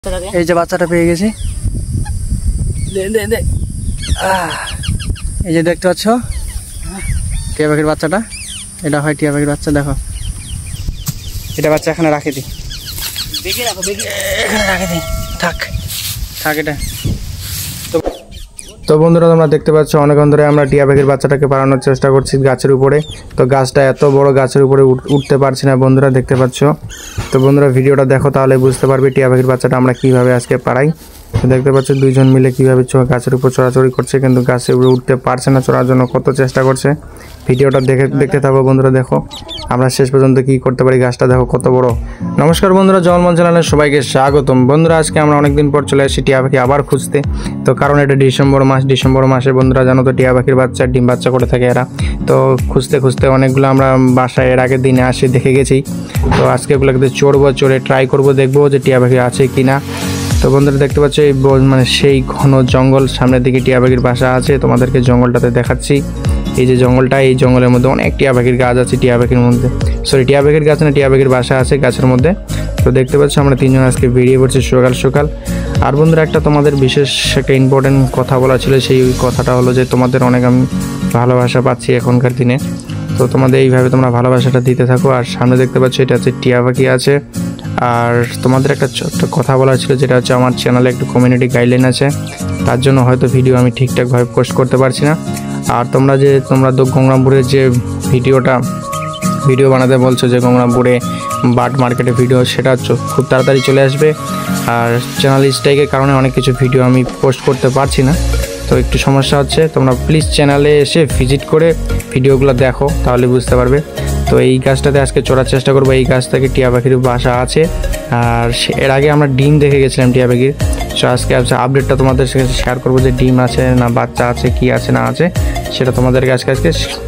এই যে বাচ্চাটা পেয়ে গেছি। এই যে দেখতে পাচ্ছ টিয়া পাখির বাচ্চাটা, এটা হয় টিয়া পাখির বাচ্চা। দেখো এটা বাচ্চা এখানে রাখে দিই, এখানে রাখে দিই, থাক থাক এটা। তো বন্ধুরা তোমরা দেখতে পাচ্ছ অনেকক্ষণ ধরে আমরা টিয়া পাখির বাচ্চাটাকে পালানোর চেষ্টা করছি গাছের উপরে। তো গাছটা এত বড়, গাছের উপরে উঠতে পারছি না বন্ধুরা, দেখতে পাচ্ছ। তো বন্ধুরা ভিডিওটা দেখো তাহলে বুঝতে পারবে টিয়া পাখির বাচ্চাটা আমরা কিভাবে আজকে পাড়াই। তো দেখতে পাচ্ছ দুইজন মিলে কিভাবে গাছের উপর চড়াচড়ি করছে, কিন্তু গাছের উপরে উঠতে পারছে না, চড়ার জন্য কত চেষ্টা করছে। ভিডিওটা দেখতে থাকো বন্ধুরা, দেখো আমরা শেষ পর্যন্ত কি করতে পারি। গাছটা দেখো কত বড়। নমস্কার বন্ধুরা, জলমন চ্যানেলে সবাইকে স্বাগতম। বন্ধুরা আজকে আমরা অনেকদিন পর চলে আসছি টিয়া পাখি আবার খুঁজতে। তো কারণ এটা ডিসেম্বর মাস, ডিসেম্বর মাসে বন্ধুরা জানো তো টিয়া পাখির বাচ্চা ডিম বাচ্চা করে থাকে এরা। তো খুঁজতে খুঁজতে অনেকগুলো আমরা বাসায় এর আগের দিনে আসি দেখে গেছি। তো আজকে এগুলোকে চড়বো, চড়ে ট্রাই করবো, দেখবো যে টিয়া পাখি আছে কি না। তো বন্ধুরা দেখতে পাচ্ছ এই মানে সেই ঘন জঙ্গল, সামনের দিকে টিয়া পাখির বাসা আছে। তোমাদেরকে জঙ্গলটাতে দেখাচ্ছি। এই যে জঙ্গলটা, এই জঙ্গলের মধ্যে অনেক টিয়া পাখির গাছ আছে, টিয়া পাখির মধ্যে টিয়া পাখির গাছ না, টিয়া পাখির বাসা আছে গাছের মধ্যে। তো দেখতে পাচ্ছ আমরা তিনজন আজকে বেরিয়ে পড়ছি সকাল সকাল। আর বন্ধুরা একটা তোমাদের বিশেষ একটা ইম্পর্টেন্ট কথা বলা ছিল, সেই কথাটা হলো যে তোমাদের অনেক আমি ভালোবাসা পাচ্ছি এখনকার দিনে। তো তোমাদের এইভাবে তোমরা ভালোবাসাটা দিতে থাকো। আর সামনে দেখতে পাচ্ছ এটা হচ্ছে টিয়া পাখি আছে। আর তোমাদের একটা ছোট্ট কথা বলা ছিল, যেটা হচ্ছে আমার চ্যানেলে একটু কমিউনিটি গাইডলাইন আছে, তার জন্য হয়তো ভিডিও আমি ঠিকঠাকভাবে পোস্ট করতে পারছি না। আর তোমরা গঙ্গারামপুরের যে ভিডিও বানাতে বলছো, যে গঙ্গারামপুরে বার্ড মার্কেটে ভিডিও, সেটা খুব তাড়াতাড়ি চলে আসবে। আর চ্যানেল স্ট্রাইকের কারণে অনেক কিছু ভিডিও আমি পোস্ট করতে পারছি না, তো একটু সমস্যা হচ্ছে। তোমরা প্লিজ চ্যানেলে এসে ভিজিট করে ভিডিওগুলো দেখো, তাহলে বুঝতে পারবে। তো এই গাছটাতে আজকে চড়ার চেষ্টা করবো। এই গাছ থেকে টিয়া পাখির বাসা আছে। আর এর আগে আমরা ডিম দেখে গেছিলাম টিয়া পাখির। সো আজকে আপডেটটা তোমাদের সাথে শেয়ার করবো, যে ডিম আছে না বাচ্চা আছে, কি আছে না আছে, সেটা তোমাদেরকে আজকে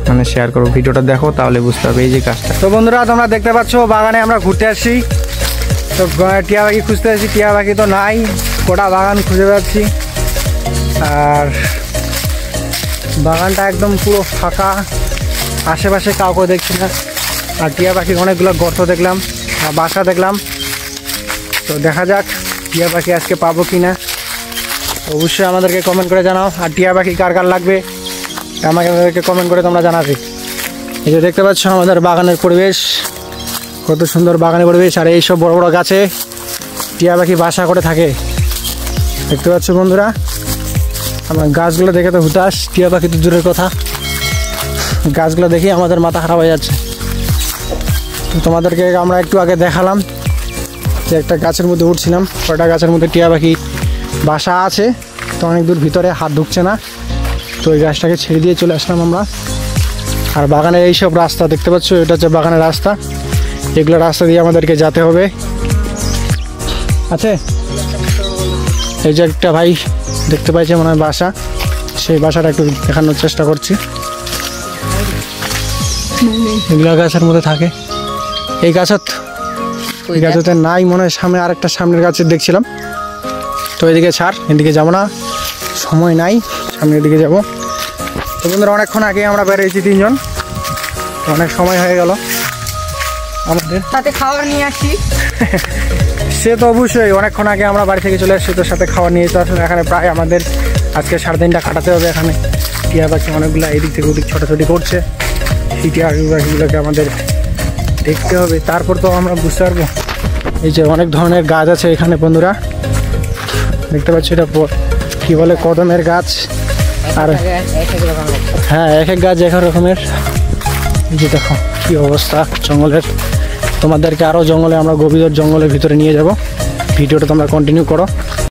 মানে শেয়ার করবো। ভিডিওটা দেখো তাহলে বুঝতে পারবে এই যে গাছটা। তো বন্ধুরা তোমরা দেখতে পাচ্ছ বাগানে আমরা ঘুরতে আসছি। তো টিয়া পাখি খুঁজতে আসছি, টিয়া পাখি তো নাই, গোটা বাগান খুঁজে পাচ্ছি। আর বাগানটা একদম পুরো ফাঁকা, আশেপাশে কাউকে দেখছি না। আর টিয়া পাখির অনেকগুলো গর্ত দেখলাম, বাসা দেখলাম। তো দেখা যাক টিয়া পাখি আজকে পাবো কি না, অবশ্যই আমাদেরকে কমেন্ট করে জানাও। আর টিয়া পাখি কার কার লাগবে আমাদেরকে কমেন্ট করে তোমরা জানাবে। এই যে দেখতে পাচ্ছ আমাদের বাগানের পরিবেশ, কত সুন্দর বাগানের পরিবেশ। আর এইসব বড় বড় গাছে টিয়া পাখি বাসা করে থাকে, দেখতে পাচ্ছ বন্ধুরা। আমার গাছগুলো দেখে তো হুতাশ, টিয়া পাখি তো দূরের কথা, গাছগুলো দেখে আমাদের মাথা খারাপ হয়ে যাচ্ছে। তো তোমাদেরকে আমরা একটু আগে দেখালাম যে একটা গাছের মধ্যে উঠছিলাম, কয়টা গাছের মধ্যে টিয়া পাখি বাসা আছে। তো অনেক দূর ভিতরে হাত ঢুকছে না, তো ওই গাছটাকে ছেড়ে দিয়ে চলে আসলাম আমরা। আর বাগানের এইসব রাস্তা দেখতে পাচ্ছ, এটা হচ্ছে বাগানের রাস্তা। এগুলো রাস্তা দিয়ে আমাদেরকে যেতে হবে। আছে এই যে একটা ভাই দেখতে পাইছে মনে হয় বাসা, সেই বাসাটা একটু দেখানোর চেষ্টা করছি। এগুলো গাছের মধ্যে থাকে। এই গাছতে নাই মনে হয়, সামনে আরেকটা সামনের গাছে দেখছিলাম। তো এদিকে ছাড়, এদিকে যাবো না, সময় নাই, সামনের দিকে যাবো। তো বন্ধুরা অনেকক্ষণ আগে আমরা বেরিয়েছি তিনজন, অনেক সময় হয়ে গেল আমাদের। সাথে খাবার নিয়ে আসছি। সে তো অবশ্যই, অনেকক্ষণ আগে আমরা বাড়ি থেকে চলে আসছি, তোর সাথে খাবার নিয়ে তো আসলে এখানে প্রায় আমাদের আজকে 3.5 কাটাতে হবে। এখানে টিয়া পাখি অনেকগুলো এদিক থেকে ওদিক ছোটাছুটি করছে, সেই টিয়া পাখিগুলোকে আমাদের দেখতে হবে, তারপর তো আমরা বুঝতে পারবো। এই যে অনেক ধরনের গাছ আছে এখানে বন্ধুরা, দেখতে পাচ্ছি এটা কি বলে, কদমের গাছ। আর হ্যাঁ, এক এক গাছ এক এক রকমের। এই যে দেখো কি অবস্থা জঙ্গলের। তোমাদেরকে আরও জঙ্গলে, আমরা গভীর জঙ্গলের ভিতরে নিয়ে যাব। ভিডিওটা তোমরা কন্টিনিউ করো।